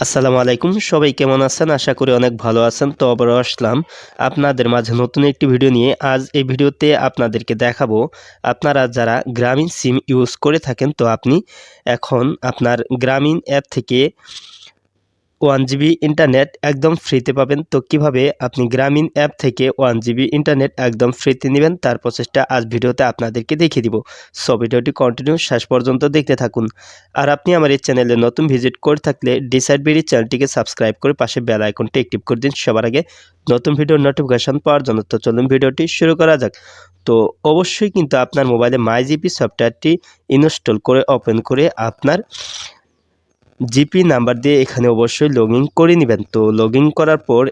আসসালামু আলাইকুম, সবাই কেমন আছেন? আশা করি অনেক ভালো আছেন। তো আবারও আসলাম আপনাদের মাঝে নতুন একটি ভিডিও নিয়ে। আজ এই ভিডিওতে আপনাদেরকে দেখাবো, আপনারা যারা গ্রামীণ সিম ইউজ করে থাকেন, তো আপনি এখন আপনার গ্রামীণ অ্যাপ থেকে 1 জিবি ইন্টারনেট একদম ফ্রিতে পাবেন। তো কিভাবে আপনি গ্রামীণ অ্যাপ থেকে 1 জিবি ইন্টারনেট একদম ফ্রিতে নেবেন, তার প্রসেসটা আজ ভিডিওতে আপনাদেরকে দেখিয়ে দিব। সো ভিডিওটি কন্টিনিউ শেষ পর্যন্ত দেখতে থাকুন। আর আপনি আমার এই চ্যানেলে নতুন ভিজিট করে থাকলে ডিসাইড বিডি চ্যানেলটিকে সাবস্ক্রাইব করে পাশে বেল আইকনটি অ্যাক্টিভ করে দিন সবার আগে নতুন ভিডিওর নোটিফিকেশন পাওয়ার জন্য। তো চলুন ভিডিওটি শুরু করা যাক। তো অবশ্যই কিন্তু আপনার মোবাইলে মাইজিপি সফটওয়্যারটি ইনস্টল করে ওপেন করে আপনার জিপি নাম্বার দিয়ে এখানে অবশ্যই লগ ইন করে নেবেন। তো লগ ইন করার পর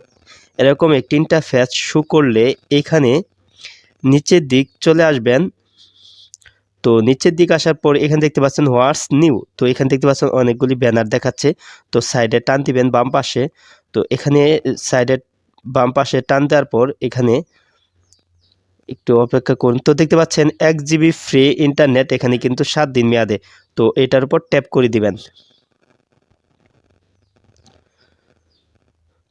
এরকম একটি ইন্টারফেস শো করলে এখানে নিচের দিক চলে আসবেন। তো নিচের দিক আসার পর এখানে দেখতে পাচ্ছেন হোয়াটস নিউ। তো এখানে দেখতে পাচ্ছেন অনেকগুলি ব্যানার দেখাচ্ছে। তো সাইডে টান দিবেন বাম পাশে। তো এখানে সাইডে বাম পাশে টান দেওয়ার পর এখানে একটু অপেক্ষা করুন। তো দেখতে পাচ্ছেন 1 জিবি ফ্রি ইন্টারনেট এখানে কিন্তু 7 দিন মেয়াদে। তো এটার উপর ট্যাপ করে দিবেন।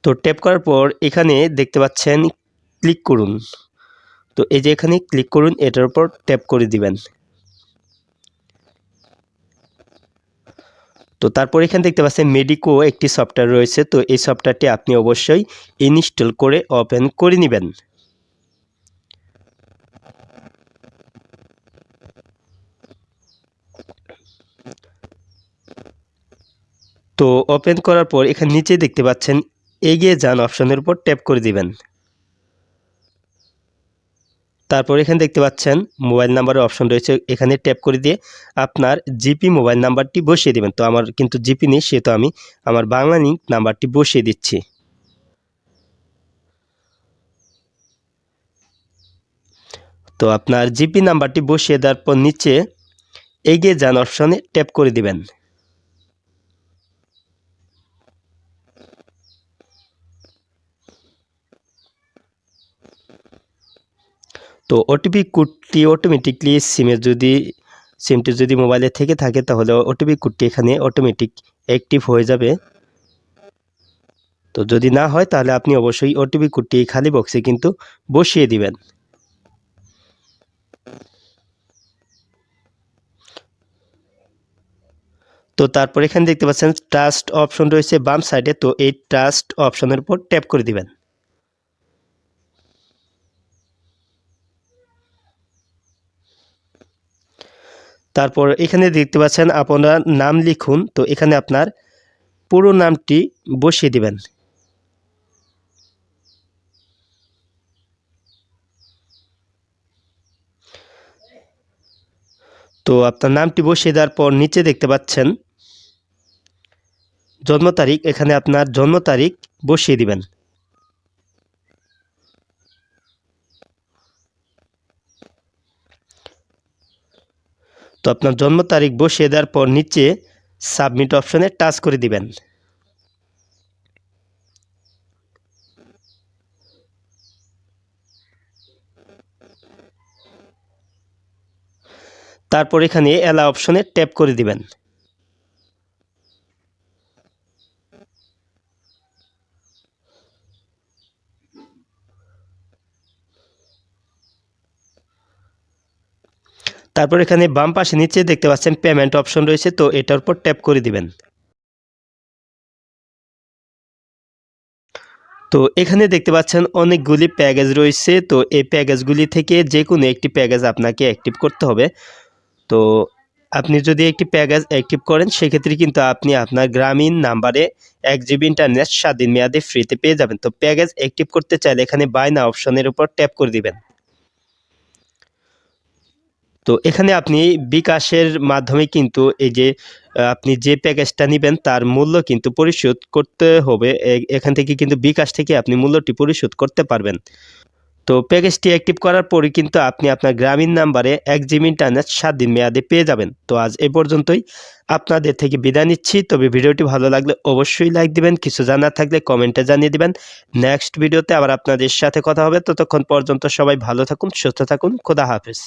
তো ট্যাপ করার পর এখানে দেখতে পাচ্ছেন ক্লিক করুন। তো এই যে এখানে ক্লিক করুন, এটার উপর ট্যাপ করে দিবেন। তো তারপর এখানে দেখতে পাচ্ছেন মেডিকো একটি সফটওয়্যার রয়েছে। তো এই সফটওয়্যারটি আপনি অবশ্যই ইনস্টল করে ওপেন করে নেবেন। তো ওপেন করার পর এখানে নিচে দেখতে পাচ্ছেন এগিয়ে যান অপশনের উপর ট্যাপ করে দিবেন। তারপর এখানে দেখতে পাচ্ছেন মোবাইল নাম্বারের অপশন রয়েছে, এখানে ট্যাপ করে দিয়ে আপনার জিপি মোবাইল নাম্বারটি বসিয়ে দিবেন। তো আমার কিন্তু জিপি নেই, সেহেতু আমি আমার বাংলা লিংক নাম্বারটি বসিয়ে দিচ্ছি। তো আপনার জিপি নাম্বারটি বসিয়ে দেওয়ার পর নিচে এগিয়ে যান অপশনে ট্যাপ করে দিবেন। তো ওটিপি কোডটি অটোমেটিকলি সিমটি যদি মোবাইলে থেকে থাকে তাহলে ওটিপি কোডটি এখানে অটোমেটিক অ্যাক্টিভ হয়ে যাবে। তো যদি না হয় তাহলে আপনি অবশ্যই ওটিপি কোডটি খালি বক্সে কিন্তু বসিয়ে দিবেন। তো তারপর এখানে দেখতে পাচ্ছেন ট্রাস্ট অপশন রয়েছে বাম সাইডে। তো এই ট্রাস্ট অপশনের উপর ট্যাপ করে দিবেন। তারপর এখানে দেখতে পাচ্ছেন আপনার নাম লিখুন। তো এখানে আপনার পুরো নামটি বসিয়ে দিবেন। তো আপনার নামটি বসিয়ে দেওয়ার পর নিচে দেখতে পাচ্ছেন জন্ম তারিখ, এখানে আপনার জন্ম তারিখ বসিয়ে দিবেন। তো আপনার জন্ম তারিখ বসিয়ে দেওয়ার পর নিচে সাবমিট অপশনে টাচ করে দিবেন। তারপর এখানে এলা অপশনে ট্যাপ করে দিবেন। তারপর এখানে বাম পাশে নিচে দেখতে পাচ্ছেন পেমেন্ট অপশন রয়েছে। তো এটার উপর ট্যাপ করে দিবেন। তো এখানে দেখতে পাচ্ছেন অনেকগুলি প্যাকেজ রয়েছে। তো এই প্যাকেজগুলি থেকে যে কোনো একটি প্যাকেজ আপনাকে অ্যাক্টিভ করতে হবে। তো আপনি যদি একটি প্যাকেজ অ্যাক্টিভ করেন সেক্ষেত্রে কিন্তু আপনি আপনার গ্রামীণ নাম্বারে 1 জিবি ইন্টারনেট 7 দিন মেয়াদে ফ্রিতে পেয়ে যাবেন। তো প্যাকেজ অ্যাক্টিভ করতে চাইলে এখানে বাই নাও অপশনের উপর ট্যাপ করে দিবেন। তো এখানে আপনি বিকাশের মাধ্যমে কিন্তু এই যে আপনি যে প্যাকেজটা নেবেন তার মূল্য কিন্তু পরিশোধ করতে হবে। এখান থেকে কিন্তু বিকাশ থেকে আপনি মূল্যটি পরিশোধ করতে পারবেন। তো প্যাকেজটি অ্যাক্টিভ করার পরে কিন্তু আপনি আপনার গ্রামীণ নাম্বারে 1 জিবি ইন্টারনেট 7 দিন মেয়াদে পেয়ে যাবেন। তো আজ এ পর্যন্তই, আপনাদের থেকে বিদায় নিচ্ছি। তবে ভিডিওটি ভালো লাগলে অবশ্যই লাইক দিবেন, কিছু জানার থাকলে কমেন্টে জানিয়ে দিবেন। নেক্সট ভিডিওতে আবার আপনাদের সাথে কথা হবে। ততক্ষণ পর্যন্ত সবাই ভালো থাকুন, সুস্থ থাকুন। খোদা হাফেজ।